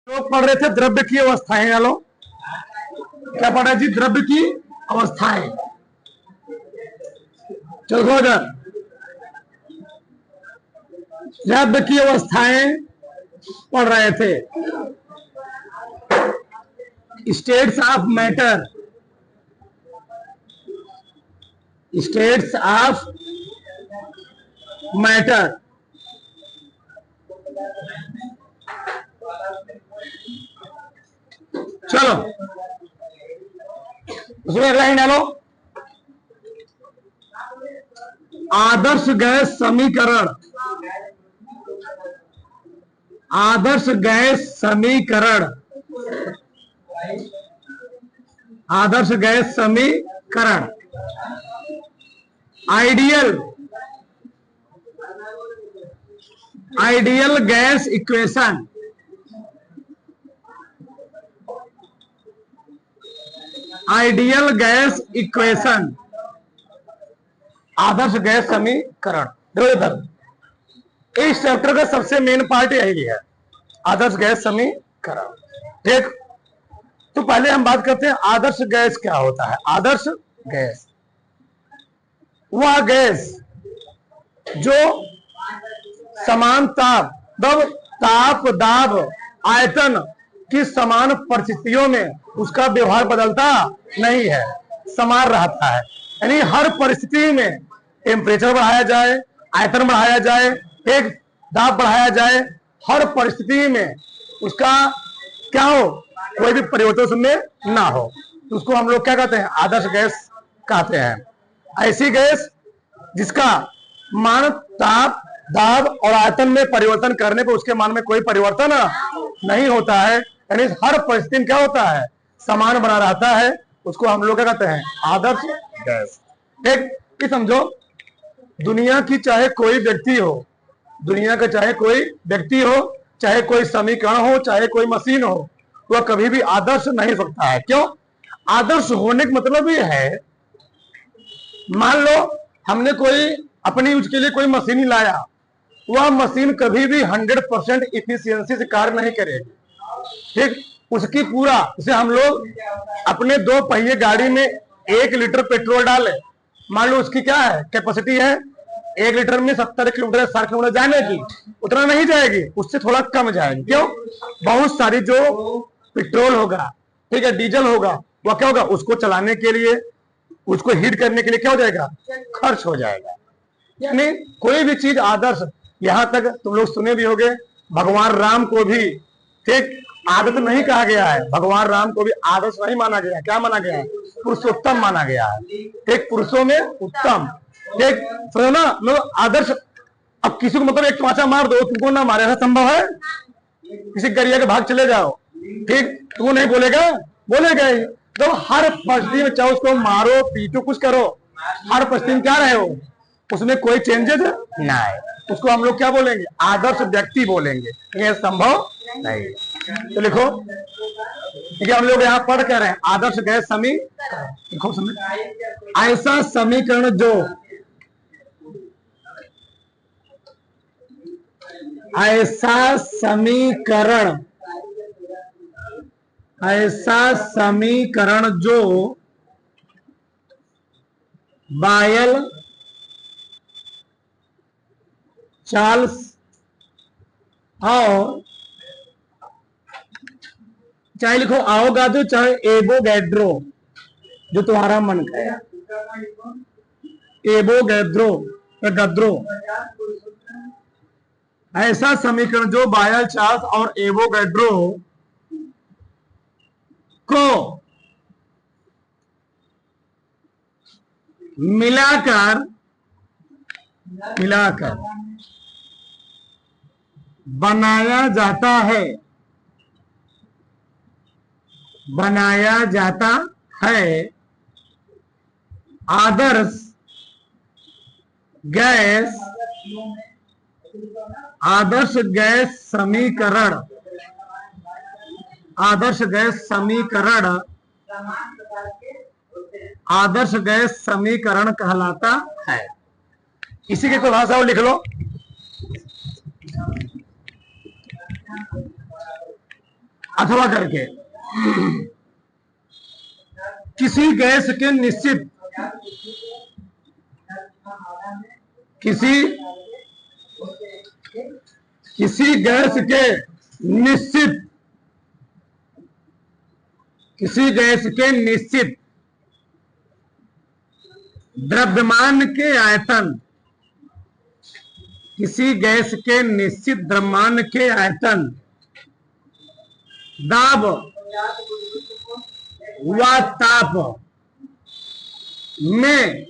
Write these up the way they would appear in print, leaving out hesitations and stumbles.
लोग पढ़ रहे थे द्रव्य की अवस्थाएं। वालों क्या पढ़ रहे जी? द्रव्य की अवस्थाएं। चलो इधर द्रव्य की अवस्थाएं पढ़ रहे थे। States of matter, states of matter. चलो उसमें अगला ही डालो। आदर्श गैस समीकरण, आदर्श गैस समीकरण, आदर्श गैस समीकरण। Ideal, ideal gas equation, ideal gas equation, आदर्श गैस समीकरण। देखो इधर इस चैप्टर का सबसे मेन पार्ट यही है, आदर्श गैस समीकरण। ठीक, तो पहले हम बात करते हैं आदर्श गैस क्या होता है। आदर्श गैस वह गैस जो समान ताप, ताप, दाब, आयतन की समान परिस्थितियों में उसका व्यवहार बदलता नहीं है, समान रहता है। यानी हर परिस्थिति में टेम्परेचर बढ़ाया जाए, आयतन बढ़ाया जाए, एक दाब बढ़ाया जाए, हर परिस्थिति में उसका क्या हो, कोई भी परिवर्तन उसमें ना हो, तो उसको हम लोग क्या कहते हैं? आदर्श गैस कहते हैं। ऐसी गैस जिसका मान ताप, दाब और आयतन में परिवर्तन करने पर उसके मान में कोई परिवर्तन नहीं होता है, यानी हर परिस्थिति में क्या होता है? समान बना रहता है, उसको हम लोग क्या कहते हैं? आदर्श गैस। एक कि समझो दुनिया की चाहे कोई व्यक्ति हो, दुनिया का चाहे कोई व्यक्ति हो, चाहे कोई समीकरण हो, चाहे कोई मशीन हो, वह कभी भी आदर्श नहीं सकता है। क्यों? आदर्श होने का मतलब ये है, मान लो हमने कोई अपनी यूज के लिए कोई मशीन लाया, वह मशीन कभी भी 100% इफिशियंसी से कार्य नहीं करेगी। ठीक, उसकी पूरा, जैसे हम लोग अपने 2 पहिए गाड़ी में 1 लीटर पेट्रोल डाले, मान लो उसकी क्या है कैपेसिटी है, 1 लीटर में 70 किलोमीटर 60 किलोमीटर जाने की, उतना नहीं जाएगी, उससे थोड़ा कम जाएगी। क्यों? बहुत सारी जो पेट्रोल होगा, ठीक है, डीजल होगा, वह क्या होगा, उसको चलाने के लिए, उसको हीट करने के लिए क्या हो जाएगा? खर्च हो जाएगा। यानी कोई भी चीज आदर्श, यहां तक तुम लोग सुने भी होंगे, भगवान राम को भी ठीक आदर्श नहीं कहा गया है, भगवान राम को भी आदर्श नहीं माना गया। क्या माना गया है? पुरुषोत्तम माना गया है। एक पुरुषों में उत्तम। ठीक, समझो ना, मतलब आदर्श। अब किसी को मतलब एक तमाचा मार दो, तुमको ना मारे, ऐसा संभव है? किसी गरिया के भाग चले जाओ, ठीक, तू नहीं बोलेगा? बोलेगा ही। तो हर परिस्थिति में चाहे उसको मारो, पीटो, कुछ करो, हर परिस्थिति में क्या रहे हो, उसमें कोई चेंजेस ना है, उसको हम लोग क्या बोलेंगे? आदर्श व्यक्ति बोलेंगे। यह संभव नहीं। तो लिखो, ठीक है, हम लोग यहाँ पढ़ कर रहे हैं आदर्श गैस समीकरण। लिखो ऐसा समीकरण जो, ऐसा समीकरण, ऐसा समीकरण जो बायल, चार्ल्स और चाहे लिखो आओगाद्रो, चाहे एवोगैड्रो, जो तुम्हारा मन कहे, एवोगैड्रो या गद्रो, ऐसा समीकरण जो बायल, चार्ल्स और एवोगैड्रो को मिलाकर बनाया जाता है, बनाया जाता है आदर्श गैस, आदर्श गैस समीकरण, आदर्श गैस समीकरण, आदर्श गैस समीकरण कहलाता है। इसी के कोई भाषा लिख लो। अथवा करके किसी गैस के निश्चित किसी गैस के निश्चित द्रव्यमान के आयतन, किसी गैस के निश्चित द्रव्यमान के आयतन, दाब व ताप में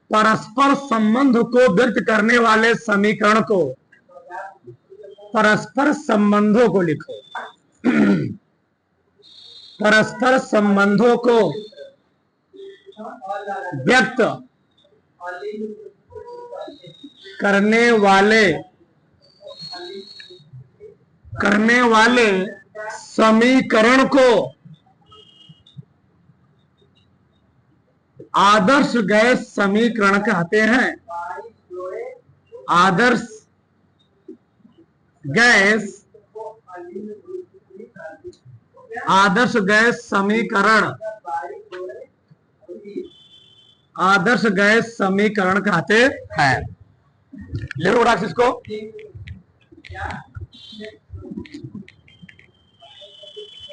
परस्पर संबंध को व्यक्त करने वाले समीकरण को, परस्पर संबंधों को लिखो। परस्पर संबंधों को व्यक्त करने वाले समीकरण को आदर्श गैस समीकरण कहते हैं। आदर्श गैस समीकरण कहते हैं। लिखो राक्षस को।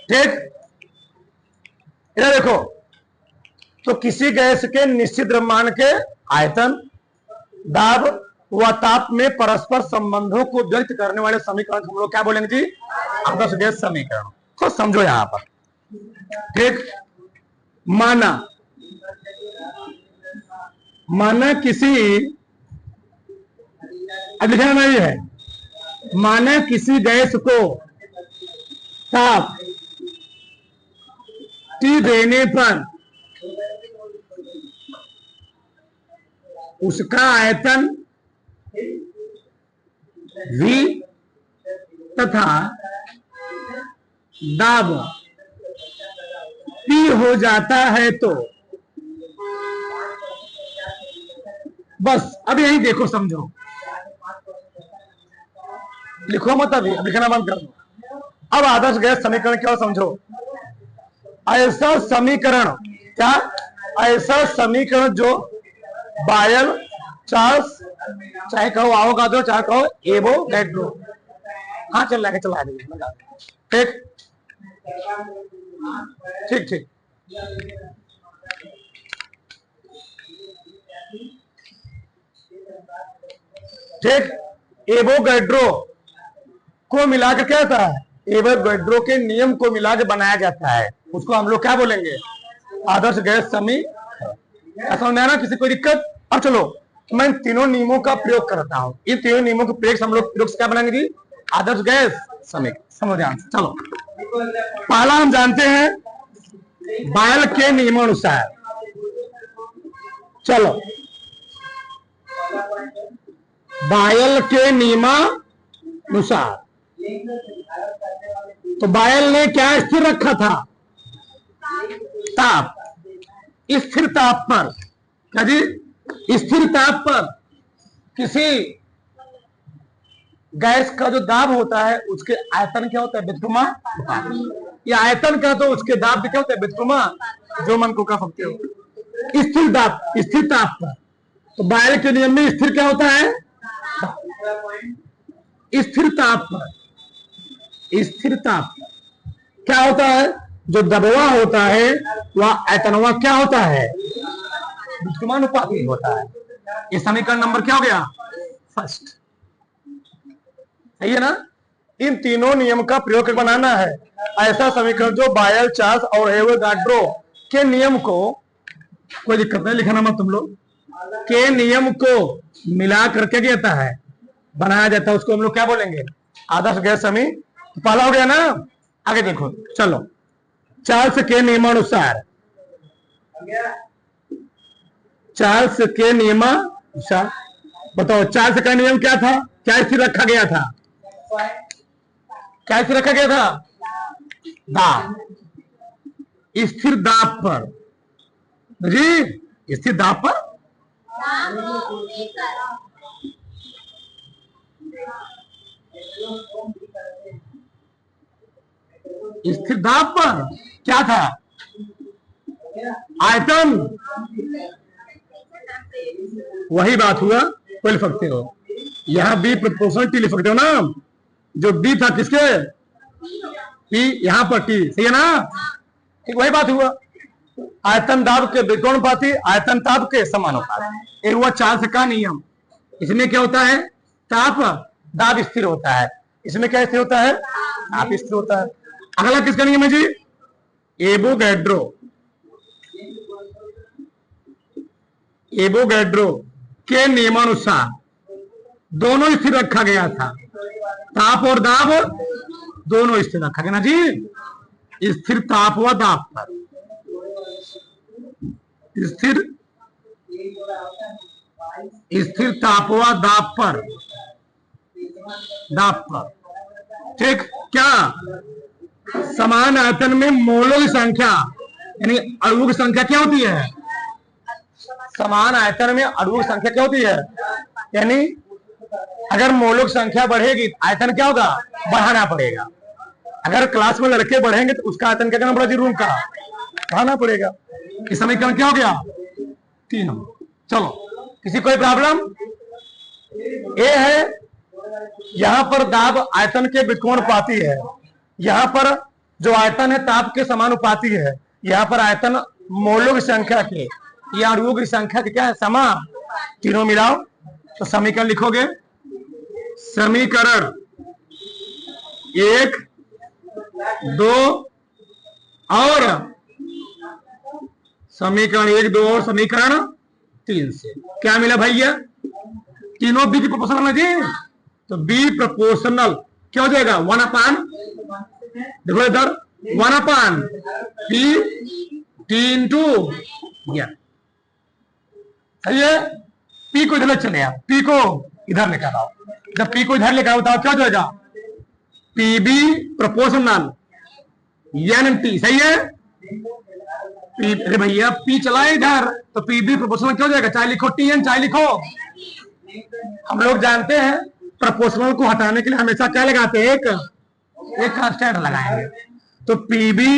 ठीक, इधर देखो, तो किसी गैस के निश्चित द्रव्यमान के आयतन, दाब व ताप में परस्पर संबंधों को व्यक्त करने वाले समीकरण हम लोग क्या बोलेंगे जी? आदर्श गैस समीकरण। तो समझो यहां पर, ठीक, माना किसी, अब लिखना नहीं है, माना किसी गैस को ताप T देने पर उसका आयतन V तथा दाब P हो जाता है, तो बस अब यही देखो, समझो, लिखो मत अभी, लिखना बंद कर दो। अब आदर्श गैस समीकरण क्या, समझो। ऐसा समीकरण, क्या? ऐसा समीकरण जो बायल, चार्ल्स, चाहे कहो आवोगाद्रो, चाहे कहो एवोगैड्रो, हाँ चल रहा है, चला देंगे, ठीक ठीक ठीक। ठीक, एवोगैड्रो को मिलाकर क्या होता है? एवोगैड्रो के नियम को मिलाकर बनाया जाता है, उसको हम लोग क्या बोलेंगे? आदर्श गैस समीकरण। समझ में आना? किसी कोई दिक्कत? अब चलो, मैं इन तीनों नियमों का प्रयोग करता हूं। इन तीनों नियमों के प्रयोग हम लोग क्या बनाएंगे जी? आदर्श गैस समीकरण। समझ ध्यान से, चलो। पहला हम जानते हैं बायल के नियमानुसार। चलो, बायल के नियमानुसार तो बायल ने क्या स्थिर रखा था? ताप। स्थिर ताप पर, क्या जी? स्थिर ताप पर किसी गैस का जो दाब होता है उसके आयतन क्या होता है? व्युत्क्रमण। या आयतन का तो उसके दाब भी क्या होता है? व्युत्क्रमण। जो मन को कह सकते हो। स्थिर दाब, स्थिर ताप पर, तो बायल के नियम में स्थिर क्या होता है? स्थिर ताप पर, स्थिर ताप क्या होता है? जो दबवा होता है वह आयतनवा क्या होता है? व्युत्क्रमानुपाती होता है। ये समीकरण नंबर क्या हो गया? फर्स्ट। सही है ना? इन तीनों नियम का प्रयोग कर बनाना है ऐसा समीकरण जो बायल, चार्ल्स और एवोगाड्रो के नियम को, कोई दिक्कत नहीं, लिखना मत तुम लोग, के नियम को मिला करके कहता है बनाया जाता है, उसको हम लोग क्या बोलेंगे? आदर्श गैस समीकरण। पहला हो गया ना? आगे देखो, चलो। चार्ल्स के नियमानुसार, चार्ल्स के नियमानुसार बताओ, चार्ल्स का नियम क्या था? क्या स्थिर रखा गया था? क्या स्थिर रखा गया था? दाब। स्थिर दाब पर जी, स्थिर दाब पर स्थिर दाब पर क्या था, आयतन, वही बात हुआ, कोई लिख सकते हो यहां बी प्रोपोर्शनल टी लिख सकते हो ना, जो बी था किसके, पी, यहां पर टी, सही है ना, ठीक वही बात हुआ। आयतन दाब के विकोणुपाती, आयतन ताप के समानुपाती, एक हुआ चार्ल्स का नियम। इसमें क्या होता है, ताप दाब स्थिर होता है, इसमें क्या स्थिर होता है, ताप स्थिर होता है। अगला किसका नियम है जी, एवोगैड्रो, एवोगैड्रो के नियमानुसार दोनों स्थिर रखा गया था, ताप और दाब दोनों स्थिर रखा गया ना जी, स्थिर ताप व दाब पर, स्थिर ताप व दाब पर, ठीक, क्या समान आयतन में मोलों की संख्या यानी अणुओं की संख्या क्या होती है, समान आयतन में अणुओं की संख्या क्या होती है, यानी अगर मोलों की संख्या बढ़ेगी आयतन क्या होगा, बढ़ाना पड़ेगा। अगर क्लास में लड़के बढ़ेंगे तो उसका आयतन क्या करना पड़ेगा, रूम का बढ़ाना पड़ेगा। इस समीकरण क्या हो गया, 3। चलो किसी कोई प्रॉब्लम, ए है यहां पर दाब आयतन के विकोणुपाती है, यहां पर जो आयतन है ताप के समानुपाती है, यहां पर आयतन मोलों की संख्या के या अणुओं की संख्या के क्या है, समान, तीनों मिलाओ तो समीकरण लिखोगे, समीकरण 1, 2 और समीकरण 1, 2 और समीकरण 3 से क्या मिला भैया, तीनों बी की प्रोपोर्शनल है जी, तो बी प्रोपोर्शनल क्या हो जाएगा, 1/, देखो इधर 1/, पी टी इंटू, सही है, पी को इधर चले आओ, पी को इधर लेकर आओ, जब पी को इधर लेकर आओ बताओ क्या हो जाएगा, P B proportional N T, सही है, अरे भैया पी चला इधर तो पी बी प्रोपोर्शनल क्या हो जाएगा, चाहे लिखो टी एन चाहे लिखो, हम लोग जानते हैं प्रोपोर्शनल को हटाने के लिए हमेशा क्या लगाते हैं, एक कांस्टेंट लगाएंगे, तो पी बी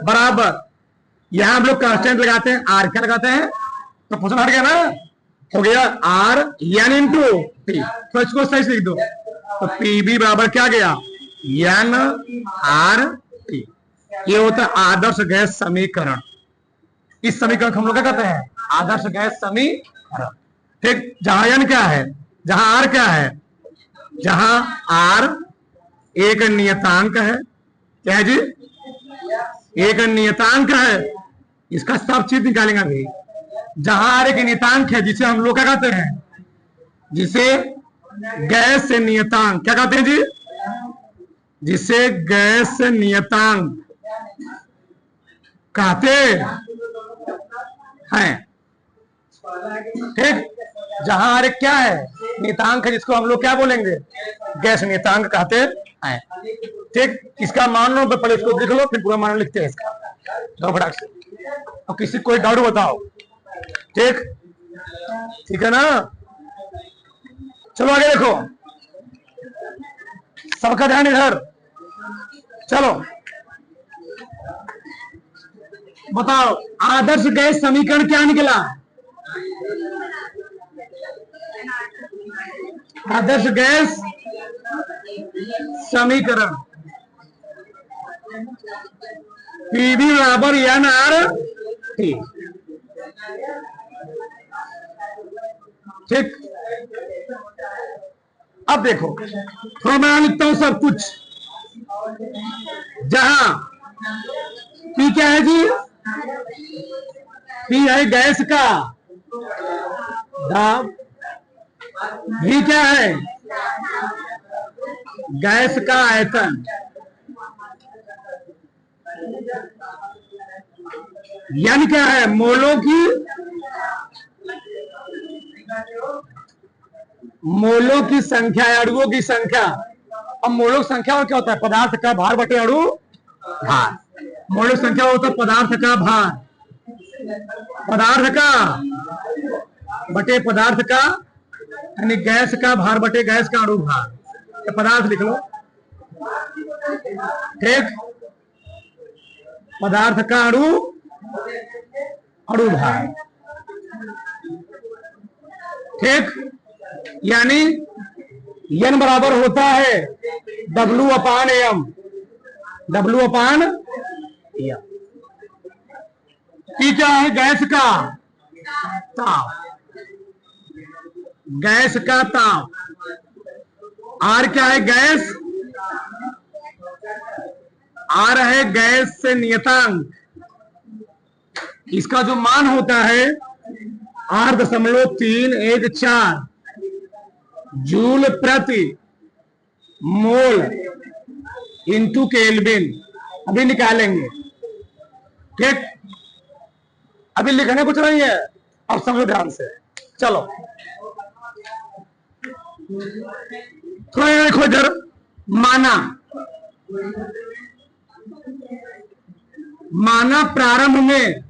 बराबर, यहां हम लोग कांस्टेंट लगाते हैं, आर क्या लगाते हैं, प्रोपोर्शनल हट गया ना, हो गया आर एन इंटू टी, तो इसको सही से लिख दो, तो पी बी बराबर क्या गया, एन आर टी, ये होता है आदर्श गैस समीकरण। इस समीकरण को हम लोग क्या कहते हैं, आदर्श गैस समीकरण, ठीक, जहां एन क्या है, जहां आर क्या है, जहां आर एक नियतांक है, क्या है जी, एक नियतांक है, इसका सब चीज निकालेंगे अभी, जहां आर एक नियतांक है जिसे हम लोग क्या कहते हैं, जिसे गैस से नियतांक क्या कहते हैं जी, जिसे गैस से नियतांक कहते हैं, ठीक, जहां आर क्या है, नियतांक है जिसको हम लोग क्या बोलेंगे, गैस नियतांक कहते हैं, ठीक, इसका मान लो, पहले इसको देख लो फिर पूरा मान लिखते हैं इसका, दो फटाक से, और किसी कोई डाउट बताओ, ठीक, ठीक है ना, चलो आगे देखो, सबका ध्यान इधर, चलो बताओ आदर्श गैस समीकरण क्या निकला, आदर्श गैस समीकरण पीवी बराबर एन आर टी, ठीक, अब देखो थोड़ा मैं लिखता हूं सब कुछ, जहां पी क्या है जी, पी है गैस का दाब, भी क्या है, गैस का आयतन, यानी क्या है, मोलों की संख्या, अणुओं की संख्या, अब मोलों की संख्या और क्या होता है, पदार्थ का भार बटे अणु भार, मोलों की संख्या होता है पदार्थ का भार, पदार्थ का बटे पदार्थ का, यानी गैस का भार बटे गैस का अणु भार, तो पदार्थ लिख लो, ठीक, पदार्थ का अणु भार, ठीक, यानी n बराबर होता है W/m, W/m। T क्या है? गैस का ताप, गैस का ताप। R क्या है? गैस, R है गैस से नियतांक, इसका जो मान होता है 8.314 जूल प्रति मोल इंटू केल्विन। अभी निकालेंगे, ठीक, अभी लिखने कुछ नहीं है, अब समझो ध्यान से। चलो थोड़ा देखो इधर, माना प्रारंभ में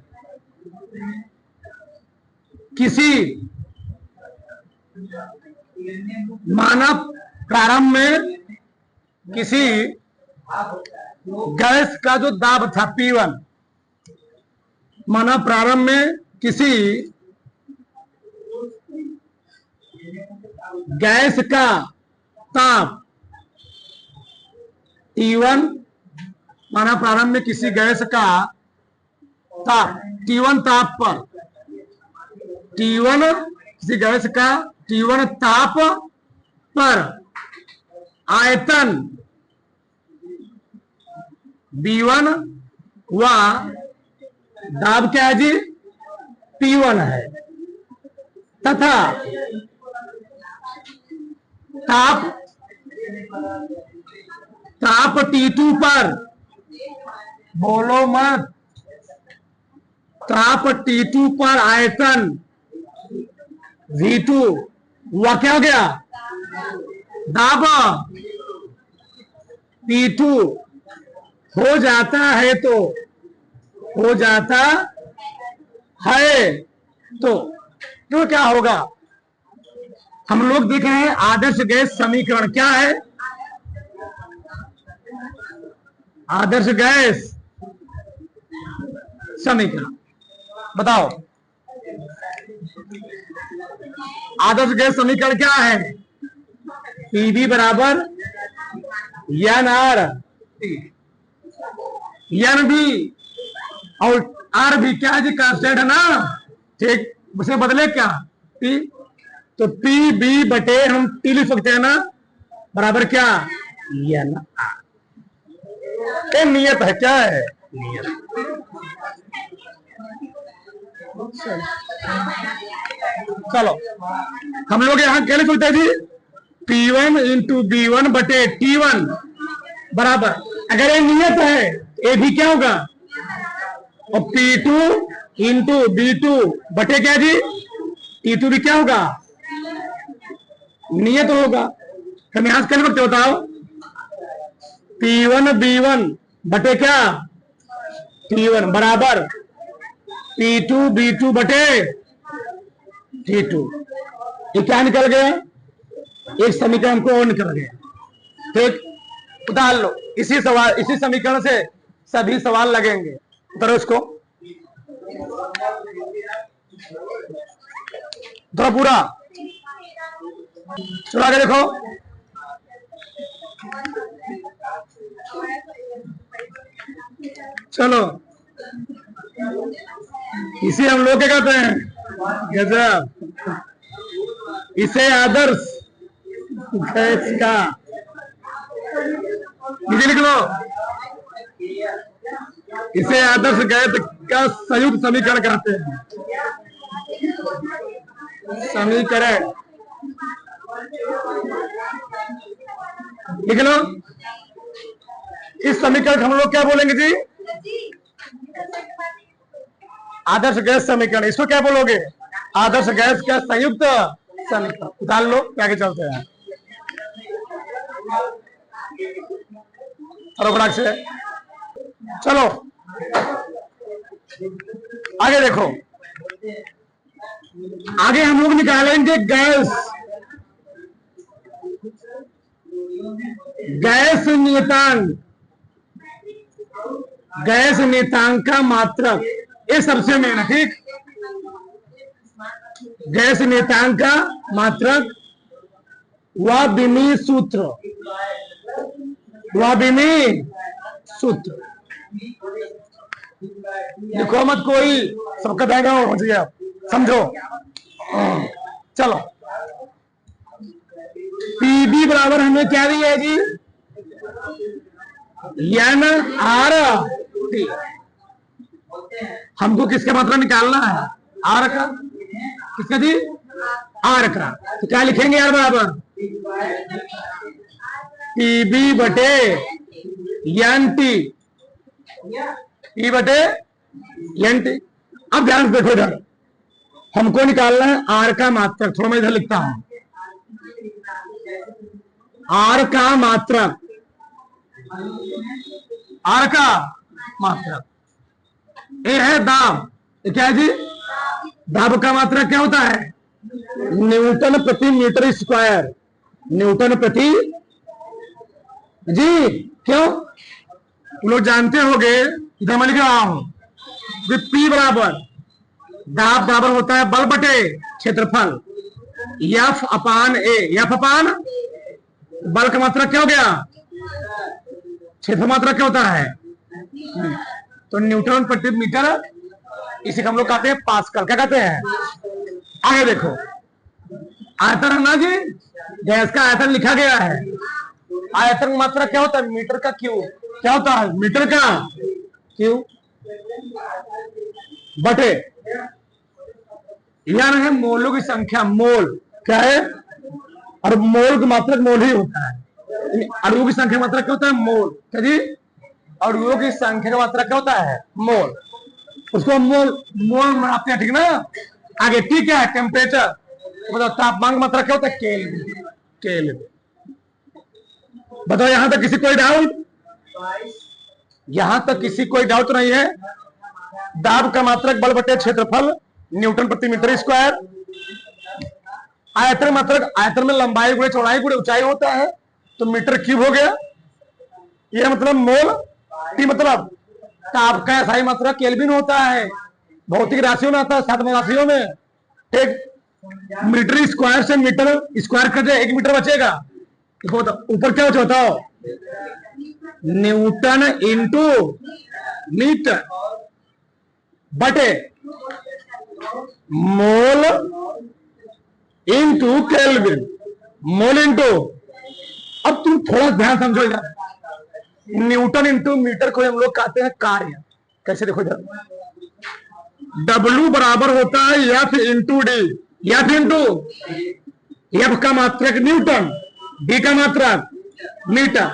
किसी गैस का जो दाब था P1, माना प्रारंभ में किसी गैस का ताप T1, माना प्रारंभ में किसी गैस का ताप T1 ताप पर, किसी गैस का T1 ताप पर आयतन B1 व दाब क्या है जी? P1 है, तथा ताप T2 पर, बोलो मत, ताप T2 पर आयतन V2 वह क्या हो गया? दाब P2 हो जाता है तो क्या होगा? हम लोग देख रहे हैं आदर्श गैस समीकरण क्या है? आदर्श गैस समीकरण बताओ, आदर्श गैस समीकरण क्या है? PV बराबर NR, N भी और R भी क्या है जी? कांस्टेंट है ना, ठीक, उसे बदले क्या? P, तो PB बटे हम T लिख सकते हैं ना, बराबर क्या? NR। ये नियत है, क्या है? नियत। चलो हम लोग यहां क्या लिख सकते हैं जी? P1 इंटू B1 बटे T1 बराबर, अगर ये नियत है ये भी क्या होगा? और P2 इंटू B2 बटे क्या जी? T2 भी क्या होगा? नियत होगा। हम यहां से क्या लिख सकते बताओ? P1 B1 बटे क्या? T1 बराबर P2 B2 बटे T2। ये क्या निकल गया? एक समीकरण को और निकल गया, ठीक, उतार लो। इसी समीकरण से सभी सवाल लगेंगे, उतारो इसको, उतारो पूरा, चलो आगे देखो। चलो इसे हम लोग क्या कहते हैं? गजब। इसे आदर्श गैस का, नीचे लिख लो, इसे आदर्श गैस का संयुक्त समीकरण कहते हैं। समीकरण लिख लो। इस समीकरण हम लोग क्या बोलेंगे जी? आदर्श गैस समीकरण। इसको क्या बोलोगे? आदर्श गैस का संयुक्त समीकरण। उतार लो, आगे चलते हैं। फटाक से चलो आगे देखो। आगे हम लोग निकालेंगे गैस नियतांक, गैस नियतांक का मात्रक, ये सबसे मेन है, ठीक। गैस नियतांक का मात्रक वाबिमी सूत्र, वाबिमी सूत्र। लिखो मत कोई, सबका जाएगा हो जाएगा, समझो। चलो, पीबी बराबर हमें क्या दिया है जी, एन आर टी। हमको किसका मात्रा निकालना है, आर का। किसका जी, आर का। तो क्या लिखेंगे यार बराबर, पीबी बटे एन टी, पी बटे एन टी। अब ध्यान से देखो, इधर हमको निकालना है आर का मात्रक। थोड़ा मैं इधर लिखता हूं, आर का मात्रक, आर का मात्रक। ये है दाब, ये क्या है जी, दाब का मात्रक क्या होता है, न्यूटन प्रति मीटर स्क्वायर, न्यूटन प्रति जी। क्यों, तुम लोग जानते होंगे, इधर मैं लिख रहा हूं, पी बराबर दाब बराबर होता है बल बटे क्षेत्रफल, एफ अपान ए। एफ अपान बल का मात्रा क्या हो गया, क्षेत्र मात्रा क्या होता है, तो न्यूटन प्रति मीटर, इसे हम लोग कहते हैं पास्कल। क्या कहते हैं, आगे देखो, आयतन है ना जी, गैस का आयतन लिखा गया है। आयतन की मात्रा क्या होता है, मीटर का क्यूब। क्या होता है, मीटर का क्यूब बटे, यह है मोलों की संख्या, मोल क्या है, और मोल की मात्रक मोल ही होता है। अणुओं की संख्या मात्रा क्या होता है, मोल। क्या जी, अणुओं की संख्या का मात्रा क्या होता है, मोल। उसको मोल, मोल बनाते हैं, ठीक ना। आगे टी क्या है, टेम्परेचर, मतलब तापमान की मात्रा क्या होता है, केल्विन। केल्विन। बताओ, यहां तक किसी कोई डाउट, यहां तक किसी कोई डाउट नहीं है। दाब का मात्रक बल बटे क्षेत्रफल, न्यूटन प्रति मीटर स्क्वायर। आयतन मात्रक, आयतन में लंबाई गुणे चौड़ाई गुणे ऊंचाई होता है, तो मीटर क्यूब हो गया। यह मतलब मोल। टी मतलब ताप का SI मात्रा केल्विन होता है, भौतिक राशियों में आता है, सातवें राशियों में, ठीक। मीटर स्क्वायर से मीटर स्क्वायर कर दे, 1 मीटर बचेगा। ऊपर क्या होता है, न्यूटन इंटू मीटर बटे mole into kelvin, mole into. अब तुम थोड़ा ध्यान समझो इधर, न्यूटन इंटू मीटर को हम लोग कहते हैं कार्य। कैसे, देखो इधर, W बराबर होता है F into D. F into, F का मात्रक न्यूटन, D का मात्रक मीटर,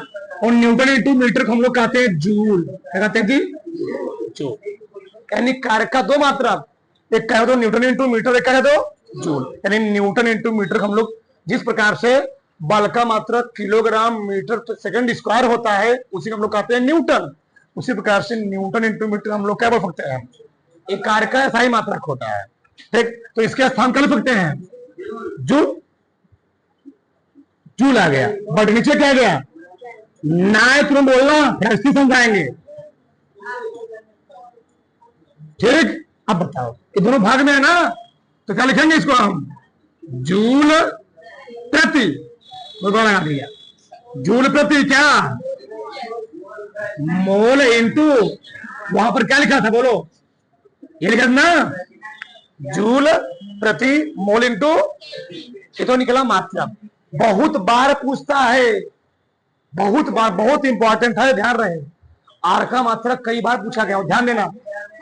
और न्यूटन इंटू मीटर को हम लोग कहते हैं जूल। क्या कहते हैं जी, जूल। यानी कार्य का दो मात्रक, एक कह दो न्यूटन इंटू मीटर, एक कह दो जूल। यानी न्यूटन इंटू मीटर हम लोग जिस प्रकार से बल का मात्रक किलोग्राम मीटर सेकंड स्क्वायर होता है, उसी को हम लोग कहते हैं न्यूटन। उसी प्रकार से न्यूटन इंटू मीटर हम लोग क्या बोल सकते हैं, एक कार्य का SI मात्रक होता है, ठीक। तो इसके स्थान कर सकते हैं जूल, जूल आ गया। बट नीचे क्या गया, ना तुम बोलना, फिर समझाएंगे, ठीक। अब बताओ, ये दोनों भाग में है ना, तो क्या लिखेंगे इसको हम, जूल प्रति, लगा दिया, जूल प्रति क्या, मोल इंटू, वहां पर क्या लिखा था बोलो, ये लिखा था ना, जूल प्रति मोल इंटू, ये तो निकला मात्रा। बहुत बार पूछता है, बहुत बार, बहुत इंपॉर्टेंट है, ध्यान रहे। आर का मात्रा कई बार पूछा गया, ध्यान देना।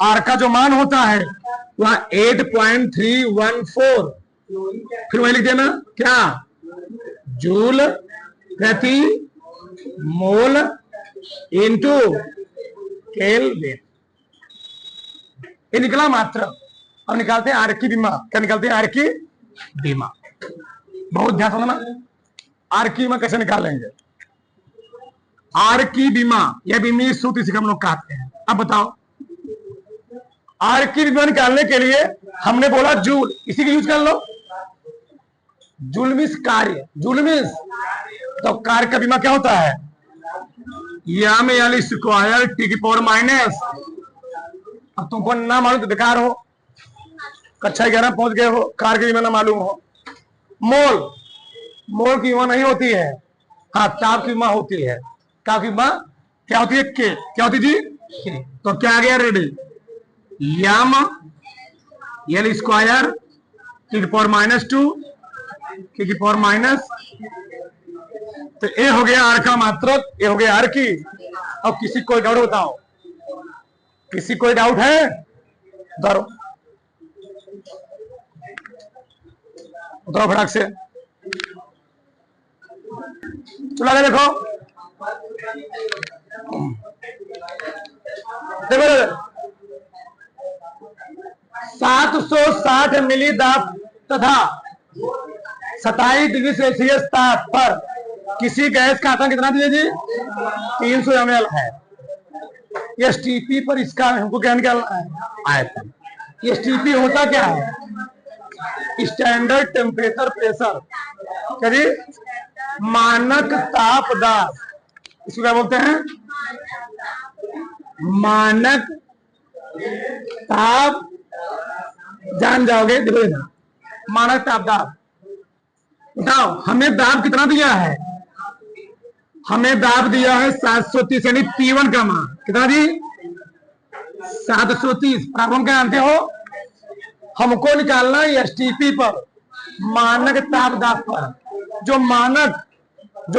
आर का जो मान होता है वहां 8.314, फिर वही लिख देना क्या, जूल प्रति मोल इंटू केल्विन, ये निकला मात्रा। अब निकालते हैं आर की बीमा। क्या निकालते हैं, आर की बीमा। बहुत ध्यान समझना, आर की बीमा कैसे निकालेंगे। आर की बीमा या बीमी सूत्र इसे हम लोग कहते हैं। अब बताओ, आर की बीमा निकालने के लिए हमने बोला जूल, इसी का यूज कर लो। जूल मीन्स कार्य, जूल मीन्स, तो कार्य का बीमा क्या होता है, या में एल स्क्वायर टी की पावर माइनस, अब तुमको ना मालूम तो बेकार हो, कक्षा 11 पहुंच गए हो, कार के लिए ना मालूम हो। मोल, मोल की मां नहीं होती है, हाँ ताप की मां होती है। ताप की मां क्या होती है? के। क्या होती जी? के। तो क्या आ गया ready? M L square T की पावर -2 टी की पावर माइनस, तो ए हो गया आर का मात्रक, ए हो गया आर की। अब किसी कोई डाउट बताओ, किसी कोई डाउट है? धरो बताओ फटाक से, चला गया। देखो देखो 760 मिली दाब तथा 27 डिग्री सेल्सियस ताप पर किसी गैस का आयतन कितना दिया जी? 300 ml है। एसटीपी पर इसका हमको क्या निकालना है? आयतन। एसटीपी होता क्या है? स्टैंडर्ड टेम्परेचर प्रेशर, क्या जी? मानक ताप दाब। इसको क्या बोलते हैं? मानक ताप, जान जाओगे। देखो ना, मानक ताप दाब। बताओ हमें दाब कितना दिया है? हमें दाब दिया है 730, यानी P1 का मान कितना जी? 730। प्रॉब्लम क्या जानते हो? हमको निकालना है एसटीपी पर, मानक ताप दाब पर। जो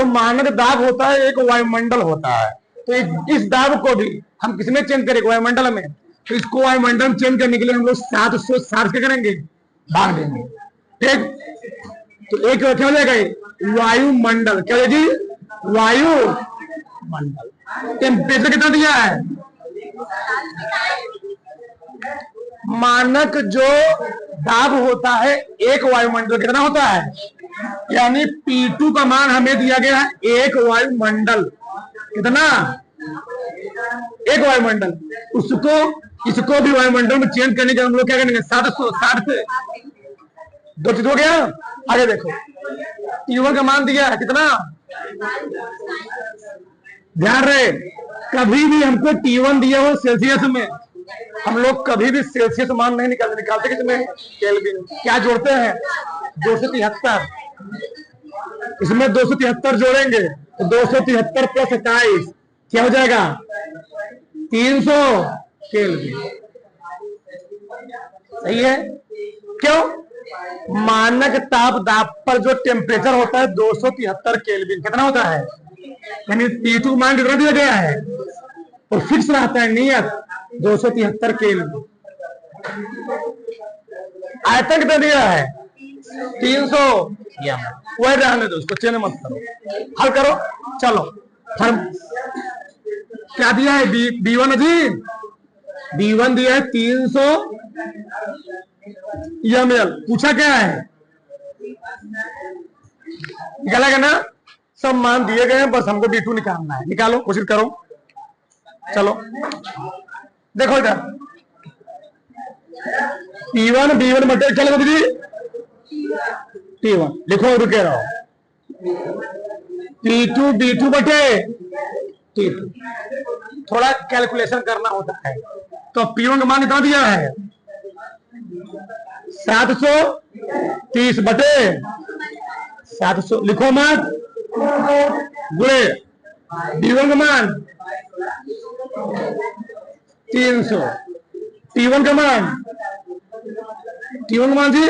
मानक दाब होता है एक वायुमंडल होता है, तो इस दाब को भी हम किसमें चेंज करेंगे? वायुमंडल में। तो इसको वायुमंडल में चेंज करने के लिए हम लोग 760 क्या करेंगे? भाग देंगे। ठीक, तो एक क्या हो जाएगा? वायुमंडल। क्या है जी? वायुमंडल। टेम्परेचर कितना दिया है? मानक जो दाब होता है एक वायुमंडल कितना होता है? यानी P2 का मान हमें दिया गया है एक वायुमंडल। कितना? एक वायुमंडल। इसको भी वायुमंडल में चेंज करने के हम लोग क्या करेंगे? 760 से 2 चीज हो गया। आगे देखो, T1 का मान दिया है कितना? ध्यान रहे, कभी भी हमको T1 दिया हो सेल्सियस में, हम लोग कभी भी सेल्सियस मान नहीं निकालते किसमें? केल्विन। क्या जोड़ते हैं? 273। इसमें 273 जोड़ेंगे तो 273 + 27 क्या हो जाएगा? 300 केल्विन। सही है? क्यों? मानक ताप दाब पर जो टेम्परेचर होता है 273 केल्विन। कितना होता है? यानी T2 मान कितना दिया गया है? और फिक्स रहता है नियत 273 केल्विन। आयतन कितना दिया है? 300 ml। वही रहने दो, उसको चेंज मत करो, हल करो। चलो क्या दिया है? B1 जी, B1 दिया है 300 ml। पूछा क्या है? निकाला गया ना? सब मान दिए गए हैं, बस हमको B2 निकालना है। निकालो, कोशिश करो। चलो देखो इधर, P1 B1 बटे क्या लिखो जी? T1 लिखो, रुके रहो। P2 B2 बटे T2। थोड़ा कैलकुलेशन करना होता है। तो P1 का मान कितना दिया है? 730 बटे 700, लिखो मत, गुणे B1 का मान 300, T1 का मान जी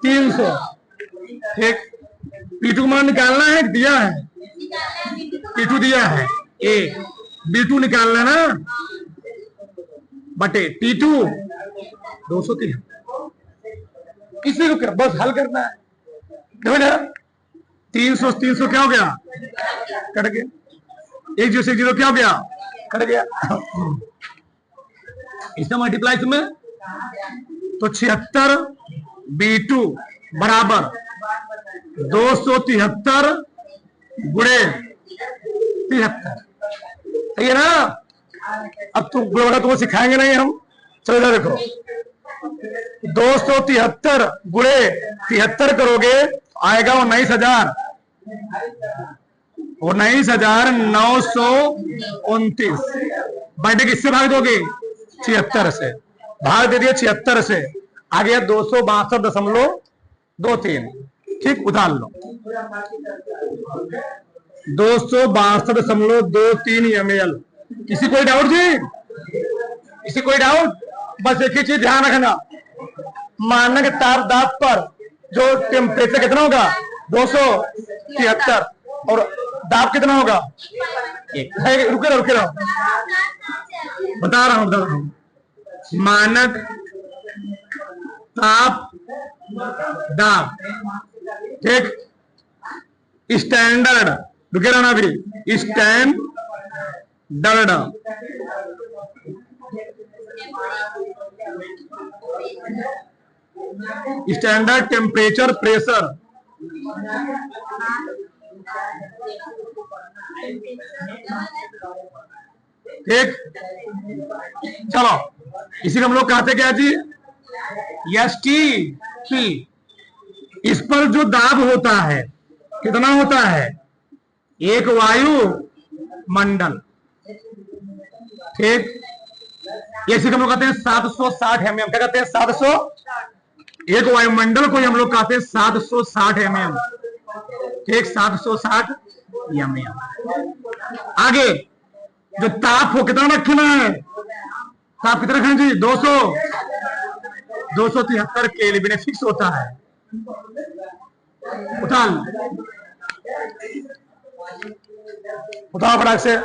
300। ठीक, P2 का मान निकालना है, दिया है P2 दिया है A, B2 निकालना ना, बटे T2 203। किसी को क्या, बस हल करना है। देखो ना, 300 क्या हो गया? कट गया। 1 0 से 0 क्या हो गया? कट गया। इसका मल्टीप्लाई इसमें तो 76 B2 बराबर 273 गुणे 73। सही है ना? अब तुमको सिखाएंगे नहीं हम। चलो इधर देखो, 273 गुणे 73 करोगे आएगा 19,000। 19,929 बर्थडे किससे भाग दोगे? 76 से। भाग दे दिया 76 से, आ गया 262.23। ठीक, उतार लो 262.23 ml। किसी कोई डाउट जी? किसी कोई डाउट? बस एक ही चीज ध्यान रखना, मानक ताप दाब पर जो टेम्परेचर कितना होगा? 273, और दाब कितना होगा? रुके रहो, बता रहा हूं। मानक ताप दाब, ठीक, स्टैंडर्ड, रुके रहना भी, स्टैंडर्ड स्टैंडर्ड टेम्परेचर प्रेशर, ठीक। चलो, इसी को हम लोग कहते क्या जी? STP। इस पर जो दाब होता है कितना होता है? एक वायु मंडल, ठीक। इसी को हम लोग कहते हैं 760 mm। क्या कहते हैं? 700। एक वायुमंडल को हम लोग कहते हैं 760 mm, ठीक, 760 mm। आगे जो ताप हो कितना रखना है? ताप कितना रखना जी? 273 केल्विन फिक्स होता है। उठाओ फटाक से।